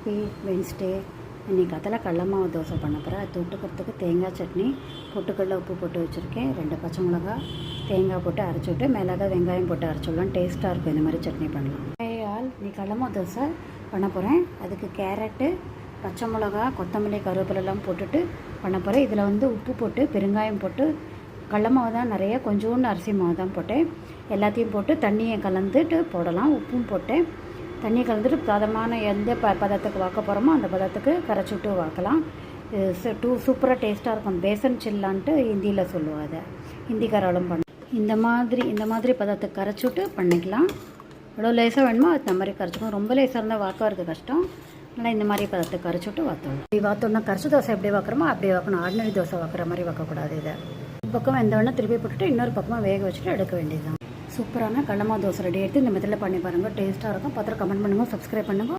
Happy Wednesday. இன்றைக்கி அதில் கடல மாவு தோசை பண்ண போகிறேன். அது தொட்டுக்கிறதுக்கு தேங்காய் சட்னி, பொட்டுக்கடல உப்பு போட்டு வச்சுருக்கேன். 2 பச்சை மிளகா தேங்காய் போட்டு அரைச்சி விட்டு மிளகா வெங்காயம் போட்டு அரைச்சிடலாம். டேஸ்ட்டாக இருக்கும். இந்த மாதிரி சட்னி பண்ணலாம். நீ கடல மாவு தோசை பண்ண போகிறேன். அதுக்கு கேரட்டு, பச்சை மிளகா, கொத்தமல்லி, கருவேப்பிலெல்லாம் போட்டுட்டு பண்ண போகிறேன். இதில் வந்து உப்பு போட்டு பெருங்காயம் போட்டு கடல மாவு தான் நிறைய, கொஞ்சோண்டு அரிசி மாவு தான் போட்டேன். எல்லாத்தையும் போட்டு தண்ணியை கலந்துட்டு போடலாம். உப்பும் போட்டேன். தண்ணி கலந்துட்டு பதமான எந்த பதத்துக்கு வாக்க போகிறோமோ அந்த பதத்துக்கு கரைச்சி விட்டு வாக்கலாம். சூப்பராக டேஸ்ட்டாக இருக்கும். பேசன் சில்லான்ட்டு ஹிந்தியில் சொல்லுவோம். அதை ஹிந்திக்காராலும் பண்ண இந்த மாதிரி பதத்துக்கு கரைச்சி விட்டு பண்ணிக்கலாம். எவ்வளோ லேசாக வேணுமோ அது இந்த மாதிரி கரைச்சிக்கணும். ரொம்ப லேசாக இருந்தால் வாக்க வரது கஷ்டம். ஆனால் இந்த மாதிரி பதத்துக்கு கரைச்சி விட்டு வாத்தணும். இப்படி வாத்தோம்னா கரைச்சி தோசை எப்படி வாக்குறோமோ அப்படியே வாக்கணும். ஆர்டினரி தோசை வாக்குற மாதிரி வாக்கக்கூடாது. இதை ஒரு பக்கம் வெந்தவொடனே திருப்பி போட்டுட்டு இன்னொரு பக்கமாக வேக வச்சுட்டு எடுக்க வேண்டியதுதான். சூப்பரான கடல மாவு தோசை ரெடி எடுத்து இந்த மெத்தடில் பண்ணி பாருங்கள். டேஸ்ட்டாக இருக்கும். பார்த்துட்டு கமெண்ட் பண்ணுங்கள், சப்ஸ்கிரைப் பண்ணுங்கள்.